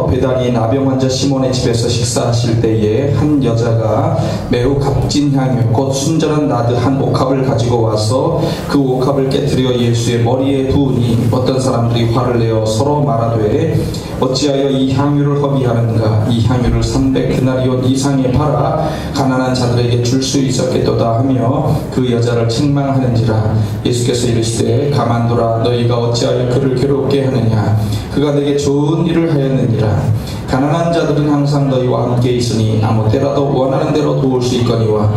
베다니 나병 환자 시몬의 집에서 식사하실 때에 한 여자가 매우 값진 향유 곧 순전한 나드 한 옥합을 가지고 와서 그 옥합을 깨뜨려 예수의 머리에 부으니 어떤 사람들이 화를 내어 서로 말하되 어찌하여 이 향유를 허비하는가. 이 향유를 300데나리온 이상에 팔아 가난한 자들에게 줄 수 있었겠도다 하며 그 여자를 책망하는지라. 예수께서 이르시되 가만두라. 너희가 어찌하여 그를 괴롭게 하느냐. 그가 내게 좋은 일을 하였느니라. 가난한 자들은 항상 너희와 함께 있으니 아무 때라도 원하는 대로 도울 수 있거니와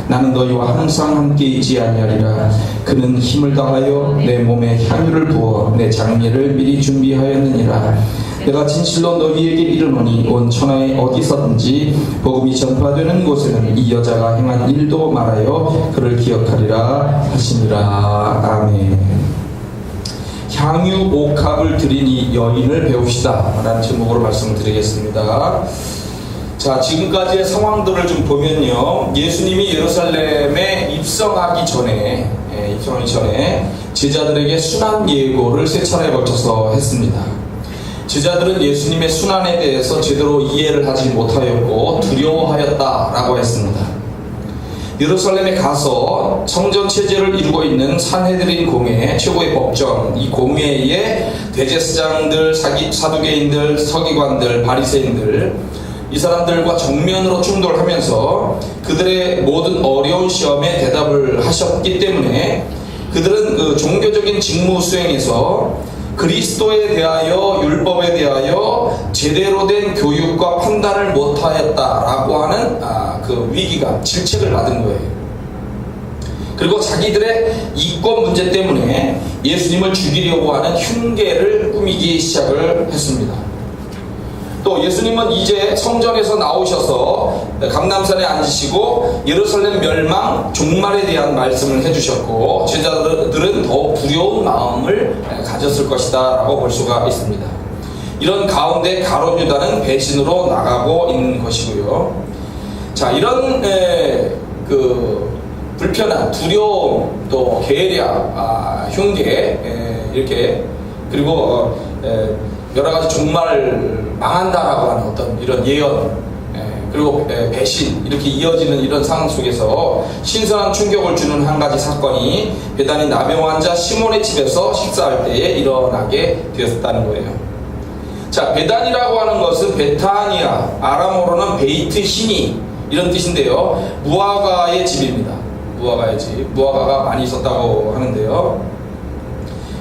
나는 너희와 항상 함께 있지 아니하리라. 그는 힘을 다하여 내 몸에 향유를 부어 내 장례를 미리 준비하였느니라. 내가 진실로 너희에게 이르노니 온 천하에 어디서든지 복음이 전파되는 곳에는 이 여자가 행한 일도 말하여 그를 기억하리라 하시니라. 아멘. 향유 옥합을 드린 이 여인을 배웁시다 라는 제목으로 말씀을 드리겠습니다. 자, 지금까지의 상황들을 좀 보면요, 예수님이 예루살렘에 입성하기 전에 제자들에게 순환 예고를 세 차례에 걸쳐서 했습니다. 제자들은 예수님의 순환에 대해서 제대로 이해를 하지 못하였고 두려워하였다라고 했습니다. 예루살렘에 가서 성전 체제를 이루고 있는 산헤드린 공회, 최고의 법정, 이 공회의 대제사장들, 사두개인들, 서기관들, 바리새인들, 이 사람들과 정면으로 충돌하면서 그들의 모든 어려운 시험에 대답을 하셨기 때문에 그들은 그 종교적인 직무 수행에서 그리스도에 대하여, 율법에 대하여 제대로 된 교육과 판단을 못하였다라고 하는 그 위기감, 질책을 받은 거예요. 그리고 자기들의 이권 문제 때문에 예수님을 죽이려고 하는 흉계를 꾸미기 시작을 했습니다. 또 예수님은 이제 성전에서 나오셔서 감람산에 앉으시고 예루살렘 멸망, 종말에 대한 말씀을 해주셨고 제자들은 더 두려운 마음을 가졌을 것이다 라고 볼 수가 있습니다. 이런 가운데 가룟 유다는 배신으로 나가고 있는 것이고요. 자, 이런 그 불편한 두려움, 또 계략, 흉계, 이렇게, 그리고 여러 가지 종말 망한다라고 하는 어떤 이런 예언, 그리고 배신, 이렇게 이어지는 이런 상황 속에서 신선한 충격을 주는 한 가지 사건이 베다니 나병 환자 시몬의 집에서 식사할 때에 일어나게 되었다는 거예요. 자, 베다니라고 하는 것은 베타니아, 아람어로는 베이트 히니 이런 뜻인데요, 무화과의 집입니다. 무화과의 집, 무화과가 많이 있었다고 하는데요,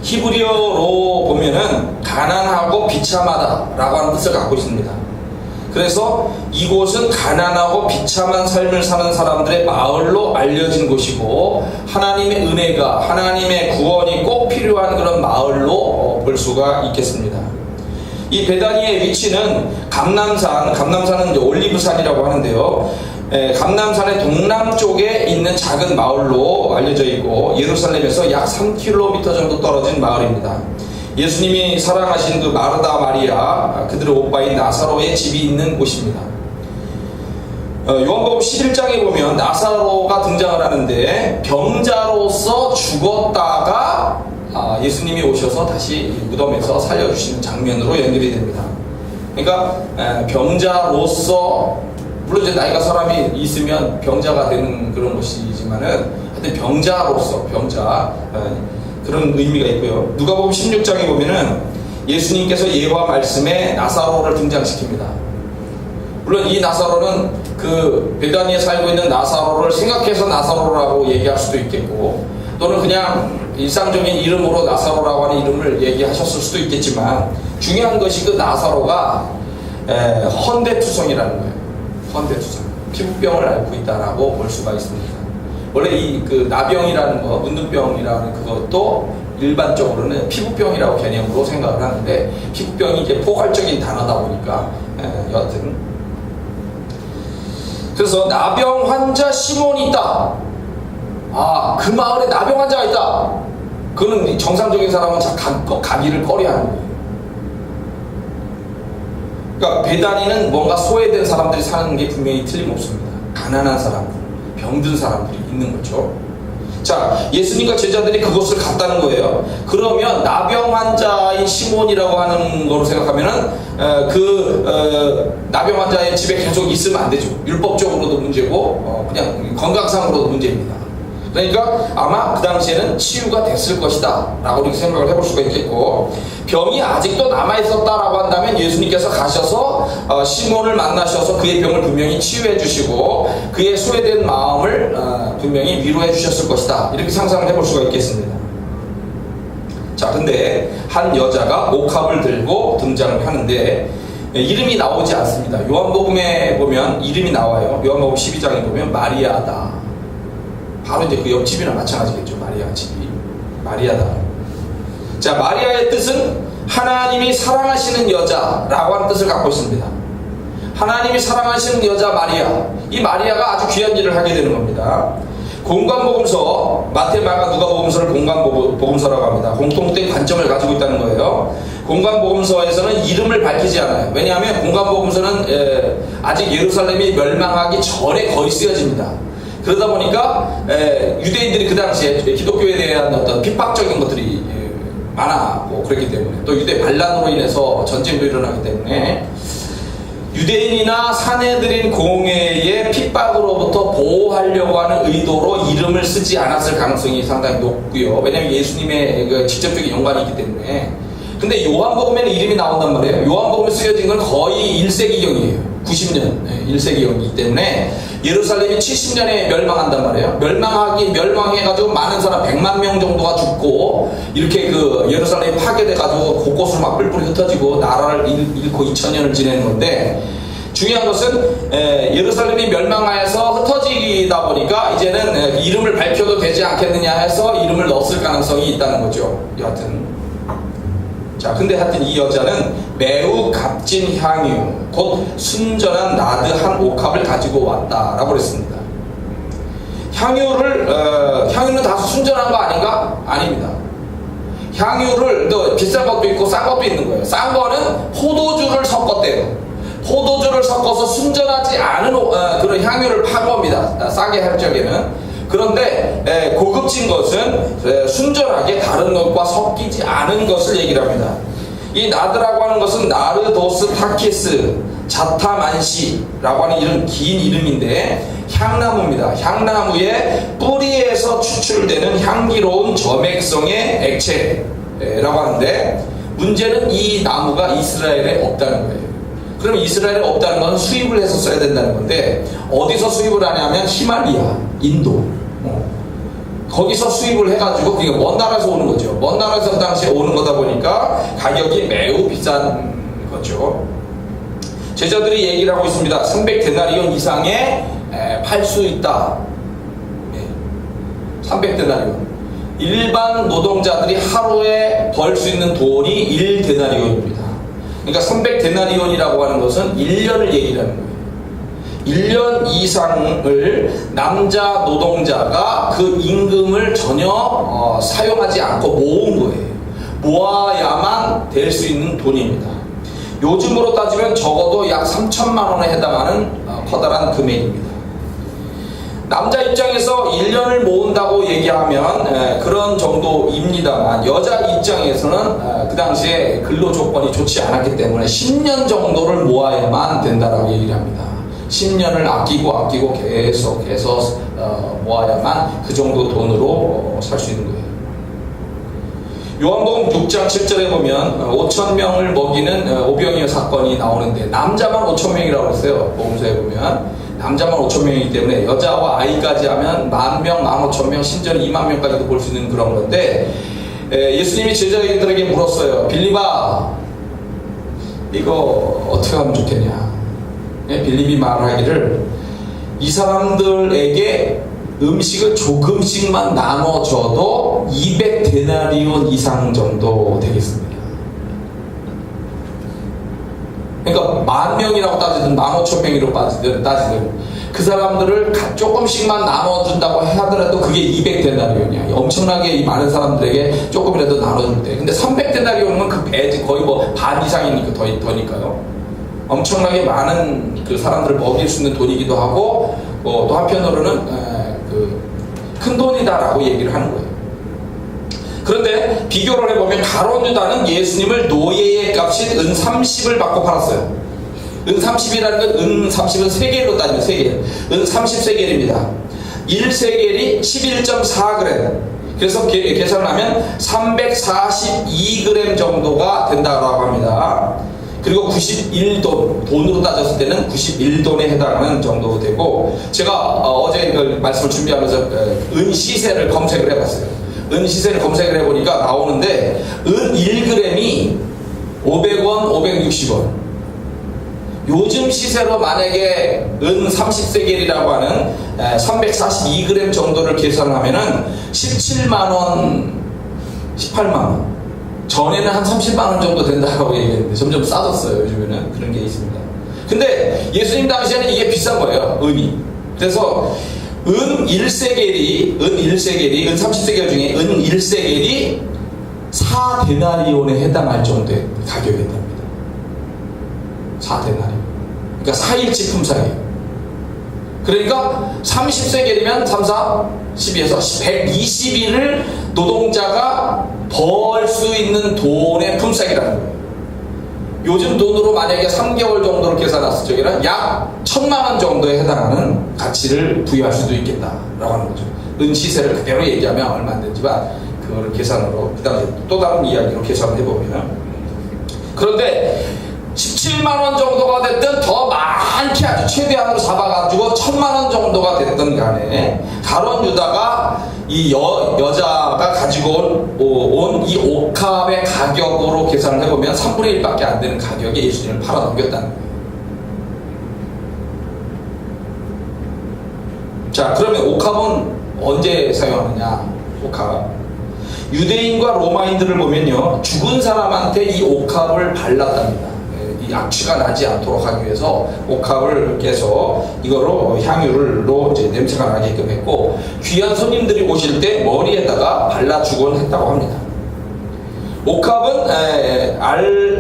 히브리어로 보면은 가난하고 비참하다 라고 하는 뜻을 갖고 있습니다. 그래서 이곳은 가난하고 비참한 삶을 사는 사람들의 마을로 알려진 곳이고 하나님의 은혜가, 하나님의 구원이 꼭 필요한 그런 마을로 볼 수가 있겠습니다. 이 베다니의 위치는 감람산은 이제 올리브산이라고 하는데요, 감람산의 동남쪽에 있는 작은 마을로 알려져 있고 예루살렘에서 약 3km 정도 떨어진 마을입니다. 예수님이 사랑하신 그 마르다 마리아, 그들의 오빠인 나사로의 집이 있는 곳입니다. 요한복음 11장에 보면 나사로가 등장을 하는데 병자로서 죽었다가 예수님이 오셔서 다시 무덤에서 살려주시는 장면으로 연결이 됩니다. 그러니까 병자로서, 물론 이제 나이가 사람이 있으면 병자가 되는 그런 것이지만은 하여튼 병자로서, 그런 의미가 있고요. 누가복음 16장에 보면은 예수님께서 예화 말씀에 나사로를 등장시킵니다. 물론 이 나사로는 그 베다니에 살고 있는 나사로를 생각해서 나사로라고 얘기할 수도 있겠고, 또는 그냥 일상적인 이름으로 나사로라고 하는 이름을 얘기하셨을 수도 있겠지만, 중요한 것이 그 나사로가 헌대투성이라는 거예요. 헌대투성, 피부병을 앓고 있다라고 볼 수가 있습니다. 원래 이 그 나병이라는 거, 문둥병이라는 그것도 일반적으로는 피부병이라고 개념으로 생각을 하는데, 피부병이 이제 포괄적인 단어다 보니까 여하튼, 그래서 나병 환자 시몬이 있다. 그 마을에 나병 환자가 있다. 그거는 정상적인 사람은 가기를 꺼려하는 거예요. 그러니까 베다니는 뭔가 소외된 사람들이 사는 게 분명히 틀림없습니다. 가난한 사람들, 병든 사람들이 있는 거죠. 자, 예수님과 제자들이 그곳을 갔다는 거예요. 그러면 나병 환자인 시몬이라고 하는 거로 생각하면은 나병 환자의 집에 계속 있으면 안 되죠. 율법적으로도 문제고 그냥 건강상으로도 문제입니다. 그러니까 아마 그 당시에는 치유가 됐을 것이다 라고 이렇게 생각을 해볼 수가 있겠고, 병이 아직도 남아있었다라고 한다면 예수님께서 가셔서 시몬을 만나셔서 그의 병을 분명히 치유해 주시고 그의 소외된 마음을 분명히 위로해 주셨을 것이다, 이렇게 상상을 해볼 수가 있겠습니다. 자, 근데 한 여자가 옥합을 들고 등장을 하는데 이름이 나오지 않습니다. 요한복음에 보면 이름이 나와요. 요한복음 12장에 보면 마리아다. 바로 이제 그 옆집이나 마찬가지겠죠. 마리아 집이. 마리아다. 자, 마리아의 뜻은 하나님이 사랑하시는 여자라고 하는 뜻을 갖고 있습니다. 하나님이 사랑하시는 여자 마리아. 이 마리아가 아주 귀한 일을 하게 되는 겁니다. 공관복음서, 마태, 마가, 누가복음서를 공관복음서라고 합니다. 공통된 관점을 가지고 있다는 거예요. 공관복음서에서는 이름을 밝히지 않아요. 왜냐하면 공관복음서는 아직 예루살렘이 멸망하기 전에 거의 쓰여집니다. 그러다 보니까 유대인들이 그 당시에 기독교에 대한 어떤 핍박적인 것들이 많았고 그렇기 때문에, 또 유대 반란으로 인해서 전쟁도 일어나기 때문에 유대인이나 사내들인 공회의 핍박으로부터 보호하려고 하는 의도로 이름을 쓰지 않았을 가능성이 상당히 높고요. 왜냐하면 예수님의 그 직접적인 연관이 있기 때문에. 근데 요한복음에는 이름이 나온단 말이에요. 요한복음에 쓰여진 건 거의 1세기경이에요. 90년 1세기경이기 때문에 예루살렘이 70년에 멸망한단 말이에요. 멸망해가지고 많은 사람 100만 명 정도가 죽고, 이렇게 그 예루살렘이 파괴돼가지고 곳곳으로 막 뿔뿔이 흩어지고 나라를 잃고 2000년을 지내는 건데, 중요한 것은 예루살렘이 멸망하여서 흩어지다 보니까 이제는 이름을 밝혀도 되지 않겠느냐 해서 이름을 넣었을 가능성이 있다는 거죠. 여하튼 자, 근데 하여튼 이 여자는 매우 값진 향유, 곧 순전한 나드 한 옥합을 가지고 왔다라고 그랬습니다. 향유는 다 순전한 거 아닌가? 아닙니다. 향유를 또 비싼 것도 있고 싼 것도 있는 거예요. 싼 거는 포도주를 섞었대요. 포도주를 섞어서 순전하지 않은 그런 향유를 판 겁니다. 싸게 할 적에는. 그런데 고급진 것은 순전하게 다른 것과 섞이지 않은 것을 얘기를 합니다. 이 나드라고 하는 것은 나르도스 타키스 자타만시라고 하는 이런 긴 이름인데 향나무입니다. 향나무의 뿌리에서 추출되는 향기로운 점액성의 액체라고 하는데, 문제는 이 나무가 이스라엘에 없다는 거예요. 그럼 이스라엘에 없다는 건 수입을 해서 써야 된다는 건데, 어디서 수입을 하냐면 히말리아, 인도, 거기서 수입을 해가지고 그게 먼 나라에서 오는 거죠. 먼 나라에서 그 당시에 오는 거다 보니까 가격이 매우 비싼 거죠. 제자들이 얘기를 하고 있습니다. 300데나리온 이상에 팔 수 있다. 300데나리온. 일반 노동자들이 하루에 벌 수 있는 돈이 1데나리온입니다. 그러니까 300데나리온이라고 하는 것은 1년을 얘기를 하는 거예요. 1년 이상을 남자 노동자가 그 임금을 전혀 사용하지 않고 모은 거예요. 모아야만 될 수 있는 돈입니다. 요즘으로 따지면 적어도 약 3천만 원에 해당하는 커다란 금액입니다. 남자 입장에서 1년을 모은다고 얘기하면 그런 정도입니다만, 여자 입장에서는 그 당시에 근로 조건이 좋지 않았기 때문에 10년 정도를 모아야만 된다라고 얘기를 합니다. 10년을 아끼고 계속 모아야만 그 정도 돈으로 살 수 있는 거예요. 요한복음 6장 7절에 보면 5,000명을 먹이는 오병이어 사건이 나오는데, 남자만 5,000명이라고 했어요. 복음서에 보면 남자만 5,000명이기 때문에 여자와 아이까지 하면 10,000명, 15,000명, 심지어는 20,000명까지도 볼 수 있는 그런 건데, 예수님이 제자들에게 물었어요. 빌립아, 이거 어떻게 하면 좋겠냐? 빌립이 말하기를, 이 사람들에게 음식을 조금씩만 나눠줘도 200데나리온 이상 정도 되겠습니다. 그러니까 10,000명이라고 따지든 15,000명이라고 따지든 그 사람들을 조금씩만 나눠준다고 하더라도 그게 200데나리온이야. 엄청나게 많은 사람들에게 조금이라도 나눠줄 때. 근데 300데나리온은 그 배지 거의 뭐 반 이상이니까 더니까요. 엄청나게 많은 그 사람들을 먹일 수 있는 돈이기도 하고, 또 한편으로는 큰 돈이다라고 얘기를 하는 거예요. 그런데 비교를 해보면 가룟 유다는 예수님을 노예의 값인 은 30을 받고 팔았어요. 은 30이라는 건 은 30은 세겔로 따지면 세겔. 은 30세겔입니다. 1세겔이 11.4g. 그래서 계산을 하면 342g 정도가 된다고 합니다. 그리고 91돈, 돈으로 따졌을 때는 91돈에 해당하는 정도 되고, 제가 어제 이걸 말씀을 준비하면서 은 시세를 검색을 해봤어요. 은 시세를 검색을 해보니까 나오는데, 은 1g이 500원, 560원. 요즘 시세로 만약에 은 30세겔이라고 하는 342g 정도를 계산하면은 17만원, 18만원. 전에는 한 30만원 정도 된다고 얘기했는데 점점 싸졌어요. 요즘에는 그런 게 있습니다. 근데 예수님 당시에는 이게 비싼 거예요. 은이. 그래서 은 1세겔이 은 30세겔 중에 은 1세겔이 4데나리온에 해당할 정도의 가격이었답니다. 4데나리온. 그러니까 4일치 품삯이에요. 그러니까 30세겔이면 3, 4, 12에서 120일을 노동자가 벌 수 있는 돈의 품삯이라는 거예요. 요즘 돈으로 만약에 3개월 정도로 계산했을 적에는 약 1,000만원 정도에 해당하는 가치를 부여할 수도 있겠다라고 하는 거죠. 은 시세를 그대로 얘기하면 얼마 안 되지만 그거를 계산으로 그다음에 또 다른 이야기로 계산을 해보면, 그런데 17만원 정도가 됐든 더 많게 아주 최대한으로 잡아가지고 1,000만원 정도가 됐든 간에 가룟 유다가 이 여자가 가지고 온 이 옥합의 가격으로 계산을 해보면 3분의 1밖에 안 되는 가격에 예수님을 팔아 넘겼다는 거예요. 자, 그러면 옥합은 언제 사용하느냐? 옥합. 유대인과 로마인들을 보면요, 죽은 사람한테 이 옥합을 발랐답니다. 이 악취가 나지 않도록 하기 위해서 옥합을 깨서 이거로 향유로 이제 냄새가 나게끔 했고, 귀한 손님들이 오실 때 머리에다가 발라주곤 했다고 합니다. 옥합은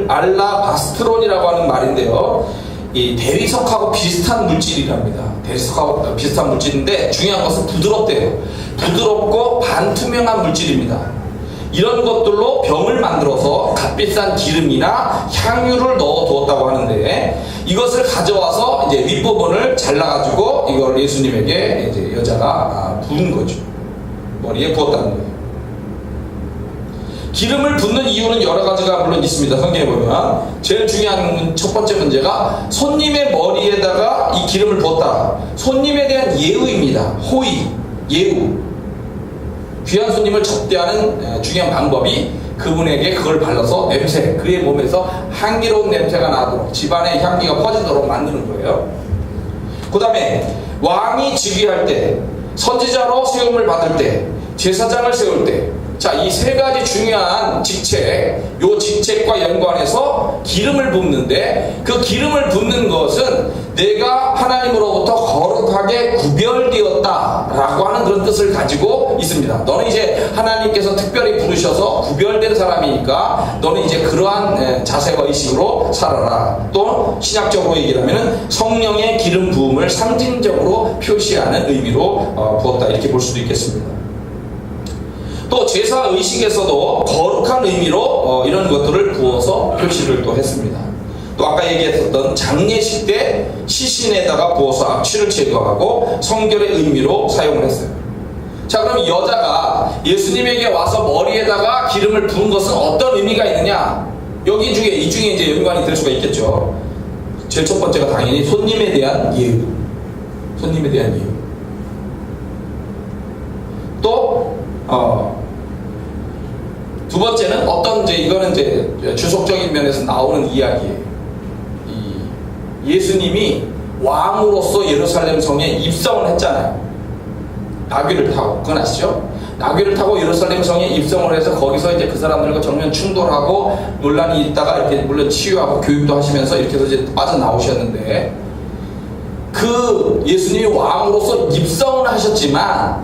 알라바스트론이라고 하는 말인데요, 이 대리석하고 비슷한 물질이랍니다. 대리석하고 비슷한 물질인데 중요한 것은 부드럽대요. 부드럽고 반투명한 물질입니다. 이런 것들로 병을 만들어서 값비싼 기름이나 향유를 넣어 두었다고 하는데, 이것을 가져와서 이제 윗부분을 잘라가지고 이걸 예수님에게 이제 여자가 부은 거죠. 머리에 부었다는 거예요. 기름을 붓는 이유는 여러 가지가 물론 있습니다. 성경에 보면 제일 중요한 첫 번째 문제가 손님의 머리에다가 이 기름을 부었다. 손님에 대한 예우입니다. 호의, 예우. 귀한 손님을 접대하는 중요한 방법이 그분에게 그걸 발라서 냄새, 그의 몸에서 향기로운 냄새가 나도록, 집안의 향기가 퍼지도록 만드는 거예요. 그 다음에 왕이 즉위할 때, 선지자로 세움을 받을 때, 제사장을 세울 때, 자, 이 세 가지 중요한 직책, 요 직책과 연관해서 기름을 붓는데, 그 기름을 붓는 것은 내가 하나님으로부터 거룩하게 구별되었다라고 하는 그런 뜻을 가지고 있습니다. 너는 이제 하나님께서 특별히 부르셔서 구별된 사람이니까 너는 이제 그러한 자세와 의식으로 살아라. 또 신약적으로 얘기하면 성령의 기름 부음을 상징적으로 표시하는 의미로 부었다, 이렇게 볼 수도 있겠습니다. 또 제사 의식에서도 거룩한 의미로 이런 것들을 부어서 표시를 또 했습니다. 또 아까 얘기했었던 장례식 때 시신에다가 부어서 악취를 제거하고 성결의 의미로 사용을 했어요. 자, 그럼 여자가 예수님에게 와서 머리에다가 기름을 부은 것은 어떤 의미가 있느냐? 이 중에 이제 연관이 될 수가 있겠죠. 제일 첫 번째가 당연히 손님에 대한 예우. 손님에 대한 예우. 또 두 번째는 이거는 이제 주속적인 면에서 나오는 이야기예요. 예수님이 왕으로서 예루살렘 성에 입성을 했잖아요. 나귀를 타고. 그건 아시죠? 나귀를 타고 예루살렘 성에 입성을 해서 거기서 이제 그 사람들과 정면 충돌하고 논란이 있다가 이렇게 물론 치유하고 교육도 하시면서 이렇게 해서 이제 빠져나오셨는데, 그 예수님이 왕으로서 입성을 하셨지만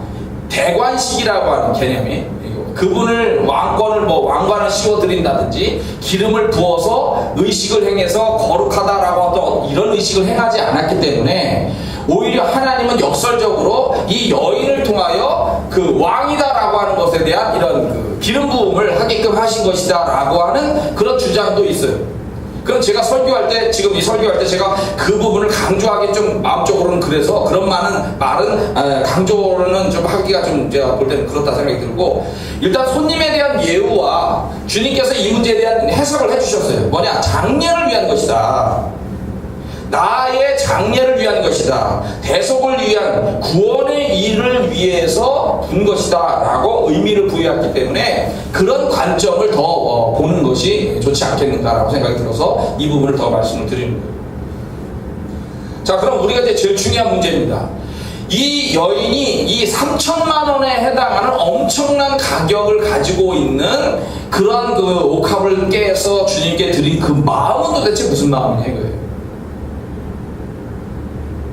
대관식이라고 하는 개념이, 그분을 왕관을 씌워드린다든지 기름을 부어서 의식을 행해서 거룩하다라고 어떤 이런 의식을 행하지 않았기 때문에 오히려 하나님은 역설적으로 이 여인을 통하여 그 왕이다라고 하는 것에 대한 이런 그 기름 부음을 하게끔 하신 것이다라고 하는 그런 주장도 있어요. 그럼 제가 설교할 때, 지금 이 설교할 때 제가 그 부분을 강조하기 좀 마음적으로는 그래서 그런 말은 강조로는 좀 하기가 좀 제가 볼 때는 그렇다 생각이 들고, 일단 손님에 대한 예우와 주님께서 이 문제에 대한 해석을 해주셨어요. 뭐냐? 장례를 위한 것이다. 나의 장례를 위한 것이다. 대속을 위한 구원의 일을 위해서 본 것이다 라고 의미를 부여했기 때문에 그런 관점을 더 보는 것이 좋지 않겠는가라고 생각이 들어서 이 부분을 더 말씀을 드리는 거예요. 자, 그럼 우리가 이제 제일 중요한 문제입니다. 이 여인이 이 3천만 원에 해당하는 엄청난 가격을 가지고 있는 그런 그 옥합을 깨서 주님께 드린 그 마음은 도대체 무슨 마음이냐 이거예요.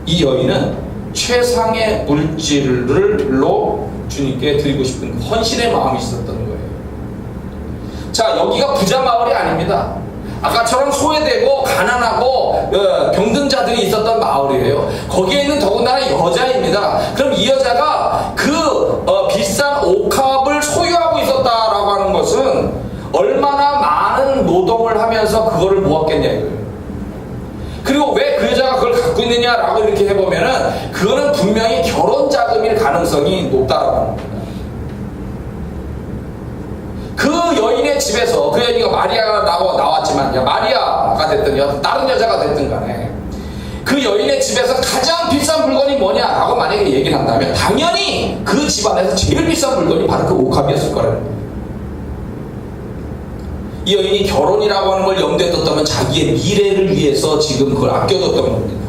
이 여인은 최상의 물질로 주님께 드리고 싶은 헌신의 마음이 있었던 거예요. 자, 여기가 부자 마을이 아닙니다. 아까처럼 소외되고 가난하고 병든 자들이 있었던 마을이에요. 거기에 있는 더군다나 여자입니다. 그럼 이 여자가 그 비싼 옥합을 소유하고 있었다라고 하는 것은 얼마나 많은 노동을 하면서 그거를 모았겠냐 이거예요. 그리고 왜 그 여자가 그걸 갖고 있느냐라고 이렇게 해보면은 그거는 분명히 결혼 자금일 가능성이 높다라고 합니다. 그 여인의 집에서, 그 여인이 마리아가 나왔지만, 마리아가 됐든 다른 여자가 됐든 간에 그 여인의 집에서 가장 비싼 물건이 뭐냐라고 만약에 얘기를 한다면 당연히 그 집안에서 제일 비싼 물건이 바로 그 옥합이었을 거라는 거예요. 이 여인이 결혼이라고 하는 걸 염두에 뒀다면 자기의 미래를 위해서 지금 그걸 아껴뒀던 겁니다.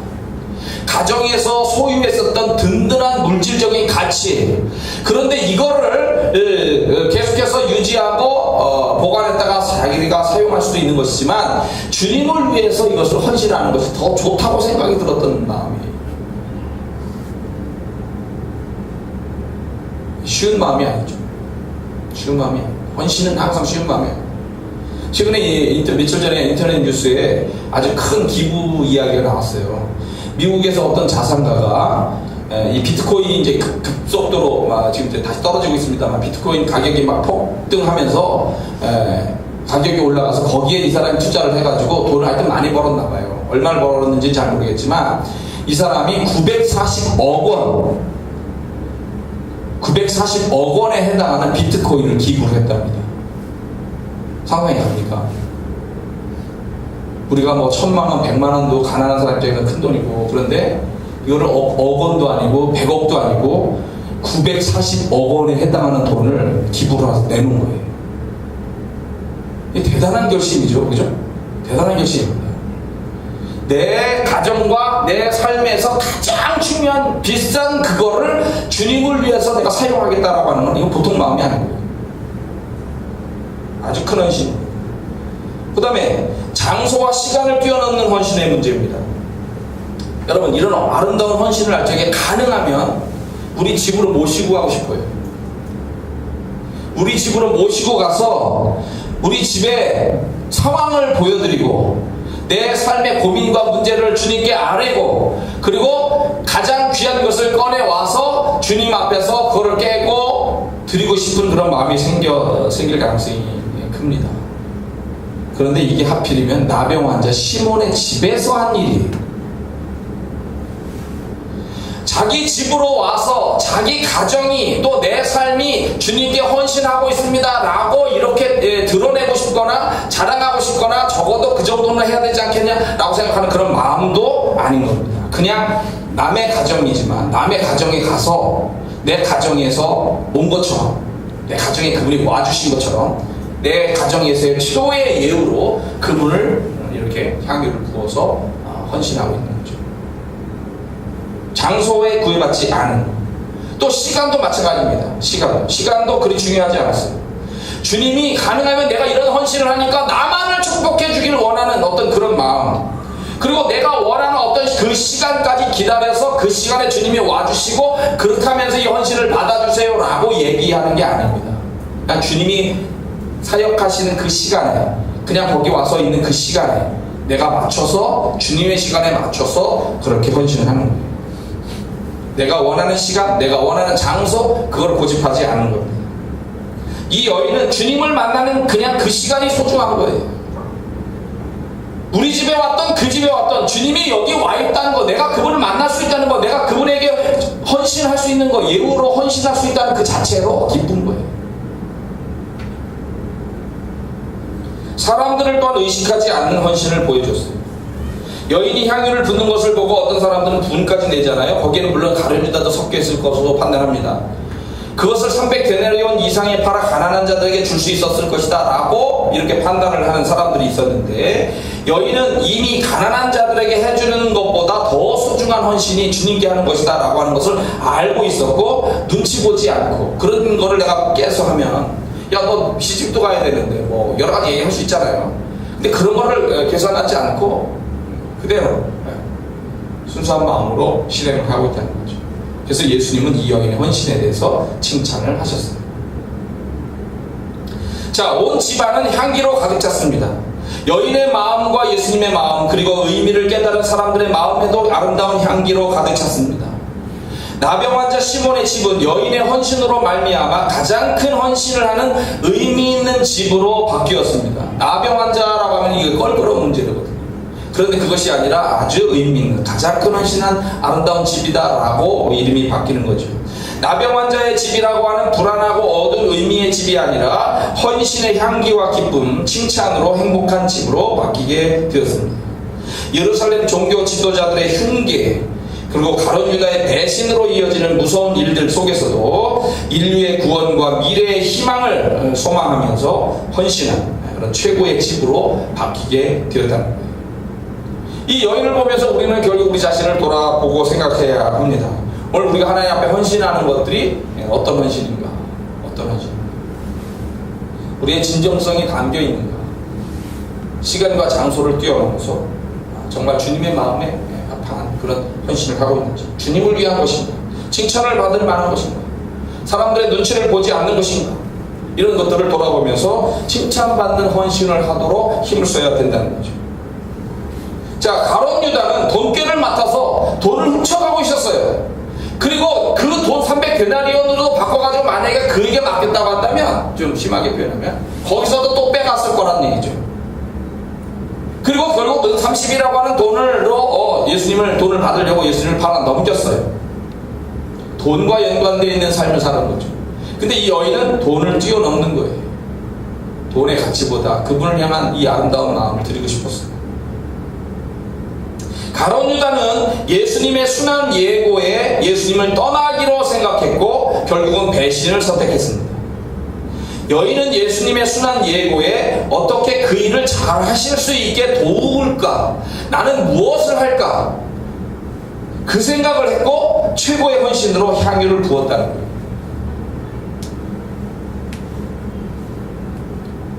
가정에서 소유했었던 든든한 물질적인 가치, 그런데 이거를 계속해서 유지하고 보관했다가 자기가 사용할 수도 있는 것이지만 주님을 위해서 이것을 헌신하는 것이 더 좋다고 생각이 들었던 마음이에요. 쉬운 마음이 아니죠. 쉬운 마음이 아니에요. 헌신은 항상 쉬운 마음이에요. 최근에 며칠 전에 인터넷 뉴스에 아주 큰 기부 이야기가 나왔어요. 미국에서 어떤 자산가가 이 비트코인이 이제 급속도로 지금 다시 떨어지고 있습니다만 비트코인 가격이 막 폭등하면서 가격이 올라가서 거기에 이 사람이 투자를 해가지고 돈을 하여튼 많이 벌었나 봐요. 얼마를 벌었는지 잘 모르겠지만 이 사람이 940억 원에 해당하는 비트코인을 기부를 했답니다. 상상이 갑니까? 우리가 뭐 1,000만 원, 100만 원도 가난한 사람 입장에서는 큰 돈이고, 그런데 이거를 억 원도 아니고 100억도 아니고 940억 원에 해당하는 돈을 기부를 해서 내놓은 거예요. 이게 대단한 결심이죠, 그죠? 대단한 결심입니다. 내 가정과 내 삶에서 가장 중요한 비싼 그거를 주님을 위해서 내가 사용하겠다라고 하는 건 이건 보통 마음이 아니고요. 아주 큰 헌신. 그 다음에 장소와 시간을 뛰어넘는 헌신의 문제입니다. 여러분, 이런 아름다운 헌신을 할 적에 가능하면 우리 집으로 모시고 가고 싶어요. 우리 집으로 모시고 가서 우리 집의 상황을 보여드리고 내 삶의 고민과 문제를 주님께 아뢰고, 그리고 가장 귀한 것을 꺼내와서 주님 앞에서 그거를 깨고 드리고 싶은 그런 마음이 생길 가능성이 큽니다. 그런데 이게 하필이면 나병 환자 시몬의 집에서 한 일이에요. 자기 집으로 와서 자기 가정이 또 내 삶이 주님께 헌신하고 있습니다 라고 이렇게 드러내고 싶거나 자랑하고 싶거나 적어도 그 정도는 해야 되지 않겠냐 라고 생각하는 그런 마음도 아닌 겁니다. 그냥 남의 가정이지만 남의 가정에 가서 내 가정에서 온 것처럼, 내 가정에 그분이 와주신 것처럼 내 가정에서의 최후의 예우로 그분을 이렇게 향유를 부어서 헌신하고 있는 거죠. 장소에 구애받지 않은, 또 시간도 마찬가지입니다. 시간도 그리 중요하지 않았어요. 주님이 가능하면 내가 이런 헌신을 하니까 나만을 축복해 주기를 원하는 어떤 그런 마음, 그리고 내가 원하는 어떤 그 시간까지 기다려서 그 시간에 주님이 와주시고 그렇게 하면서 이 헌신을 받아주세요 라고 얘기하는 게 아닙니다. 그냥 주님이 사역하시는 그 시간에, 그냥 거기 와서 있는 그 시간에 내가 맞춰서 주님의 시간에 맞춰서 그렇게 헌신을 하는 거예요. 내가 원하는 시간, 내가 원하는 장소, 그걸 고집하지 않은 겁니다. 이 여인은 주님을 만나는 그냥 그 시간이 소중한 거예요. 우리 집에 왔던 그 집에 왔던 주님이 여기 와 있다는 거, 내가 그분을 만날 수 있다는 거, 내가 그분에게 헌신할 수 있는 거, 예우로 헌신할 수 있다는 그 자체로 기쁜 거예요. 사람들을 또한 의식하지 않는 헌신을 보여줬어요. 여인이 향유를 붓는 것을 보고 어떤 사람들은 분까지 내잖아요. 거기에는 물론 가룟유다도 섞여 있을 것으로 판단합니다. 그것을 300데나리온 이상에 팔아 가난한 자들에게 줄 수 있었을 것이다 라고 이렇게 판단을 하는 사람들이 있었는데, 여인은 이미 가난한 자들에게 해주는 것보다 더 소중한 헌신이 주님께 하는 것이다 라고 하는 것을 알고 있었고, 눈치 보지 않고, 그런 거를 내가 계속 하면 야, 너 시집도 가야 되는데 뭐 여러 가지 얘기할 수 있잖아요. 근데 그런 거를 계산하지 않고 그대로 순수한 마음으로 실행을 하고 있다는 거죠. 그래서 예수님은 이 여인의 헌신에 대해서 칭찬을 하셨어요. 자, 온 집안은 향기로 가득 찼습니다. 여인의 마음과 예수님의 마음, 그리고 의미를 깨달은 사람들의 마음에도 아름다운 향기로 가득 찼습니다. 나병 환자 시몬의 집은 여인의 헌신으로 말미암아 가장 큰 헌신을 하는 의미 있는 집으로 바뀌었습니다. 나병 환자라고 하면 이게 껄끄러운 문제거든요. 그런데 그것이 아니라 아주 의미 있는, 가장 큰 헌신한 아름다운 집이다라고 이름이 바뀌는 거죠. 나병 환자의 집이라고 하는 불안하고 어두운 의미의 집이 아니라 헌신의 향기와 기쁨, 칭찬으로 행복한 집으로 바뀌게 되었습니다. 예루살렘 종교 지도자들의 흉계, 그리고 가룟 유다의 배신으로 이어지는 무서운 일들 속에서도 인류의 구원과 미래의 희망을 소망하면서 헌신한 그런 최고의 집으로 바뀌게 되었다는 거예요. 이 여인을 보면서 우리는 결국 우리 자신을 돌아보고 생각해야 합니다. 오늘 우리가 하나님 앞에 헌신하는 것들이 어떤 헌신인가? 어떤 헌신? 우리의 진정성이 담겨 있는가? 시간과 장소를 뛰어넘어서 정말 주님의 마음에 합당한 그런 헌신을 하고 있는지, 주님을 위한 것인가, 칭찬을 받을 만한 것인가, 사람들의 눈치를 보지 않는 것인가, 이런 것들을 돌아보면서 칭찬받는 헌신을 하도록 힘을 써야 된다는 거죠. 자, 가룟 유다는 돈꾀를 맡아서 돈을 훔쳐가고 있었어요. 그리고 그 돈 300데나리온으로 바꿔가지고 만약에 그에게 맡겼다고 한다면, 좀 심하게 표현하면 거기서도 또 빼갔을 거란 얘기죠. 그리고 결국 30이라고 하는 돈으로 예수님을, 돈을 받으려고 예수님을 팔아 넘겼어요. 돈과 연관되어 있는 삶을 사는 거죠. 근데 이 여인은 돈을 뛰어넘는 거예요. 돈의 가치보다 그분을 향한 이 아름다운 마음을 드리고 싶었어요. 가룟 유다는 예수님의 순한 예고에 예수님을 떠나기로 생각했고 결국은 배신을 선택했습니다. 여인은 예수님의 순한 예고에 어떻게 그 일을 잘 하실 수 있게 도울까? 나는 무엇을 할까? 그 생각을 했고 최고의 헌신으로 향유를 부었다는 거예요.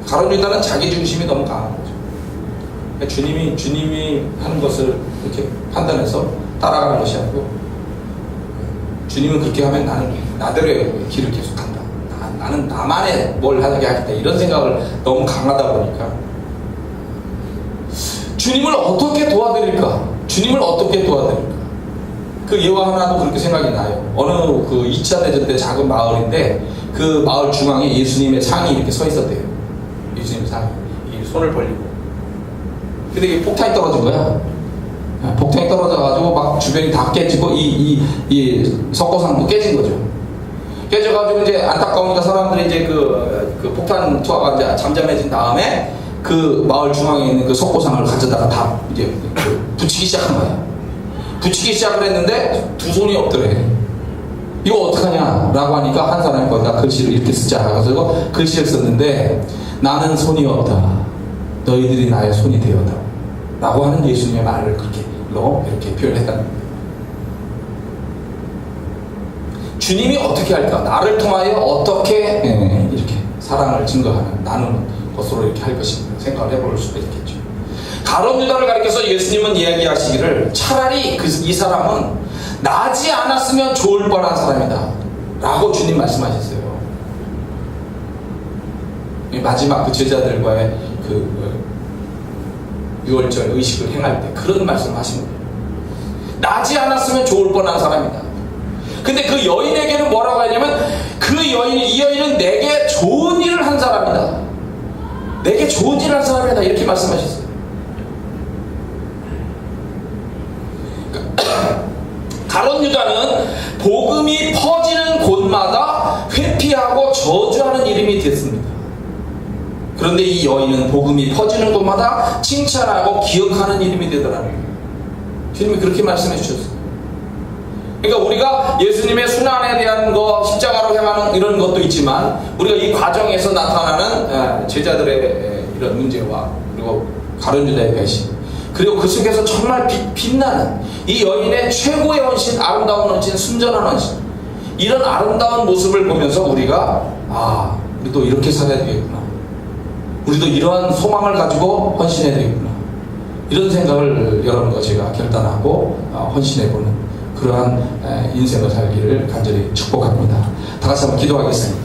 가룟 유다는 자기 중심이 너무 강한 거죠. 주님이 하는 것을 이렇게 판단해서 따라가는 것이 아니고, 주님은 그렇게 하면 나는 나대로의 길을 계속 간다. 나는 나만의 뭘 하게 하겠다. 이런 생각을 너무 강하다 보니까 주님을 어떻게 도와드릴까? 주님을 어떻게 도와드릴까? 그 예화 하나도 그렇게 생각이 나요. 어느 그 2차 대전 때 작은 마을인데 그 마을 중앙에 예수님의 상이 이렇게 서 있었대요. 예수님의 상이 손을 벌리고. 근데 이게 폭탄이 떨어진 거야. 폭탄이 떨어져가지고 막 주변이 다 깨지고 이 석고상도 깨진 거죠. 깨져가지고 이제 안타까우니까 사람들이 이제 그 폭탄 투하가 이제 잠잠해진 다음에 그 마을 중앙에 있는 그 석고상을 가져다가 다 이제 붙이기 시작한 거야. 붙이기 시작을 했는데 두 손이 없더래. 이거 어떡하냐 라고 하니까 한 사람이 거기다 글씨를 이렇게 쓰자 해가지고 글씨를 썼는데, 나는 손이 없다. 너희들이 나의 손이 되어다. 라고 하는 예수님의 말을 이렇게 표현했다는 거예요. 주님이 어떻게 할까? 나를 통하여 어떻게 이렇게 사랑을 증거하는, 나누는 것으로 이렇게 할 것인가 생각을 해볼 수도 있겠죠. 가룟 유다를 가리켜서 예수님은 이야기하시기를 차라리 이 사람은 나지 않았으면 좋을 뻔한 사람이다 라고 주님 말씀하셨어요. 마지막 그 제자들과의 그 유월절 의식을 행할 때 그런 말씀을 하신 거예요. 나지 않았으면 좋을 뻔한 사람이다. 근데 그 여인에게는 뭐라고 하냐면 이 여인은 내게 좋은 일을 한 사람이다. 내게 좋은 일을 한 사람이다. 이렇게 말씀하셨어요. 가룟 유다는 복음이 퍼지는 곳마다 회피하고 저주하는 이름이 됐습니다. 그런데 이 여인은 복음이 퍼지는 곳마다 칭찬하고 기억하는 이름이 되더라고요. 주님이 그렇게 말씀해 주셨어요. 그러니까 우리가 예수님의 순환에 대한 거, 십자가로 향하는 이런 것도 있지만 우리가 이 과정에서 나타나는 제자들의 이런 문제와 그리고 가룟 유다의 배신, 그리고 그 속에서 정말 빛나는 이 여인의 최고의 헌신, 아름다운 헌신, 순전한 헌신, 이런 아름다운 모습을 보면서 우리가 우리도 이렇게 살아야 되겠구나, 우리도 이러한 소망을 가지고 헌신해야 되겠구나, 이런 생각을 여러분과 제가 결단하고 헌신해보는 그러한 인생을 살기를 간절히 축복합니다. 다 같이 한번 기도하겠습니다.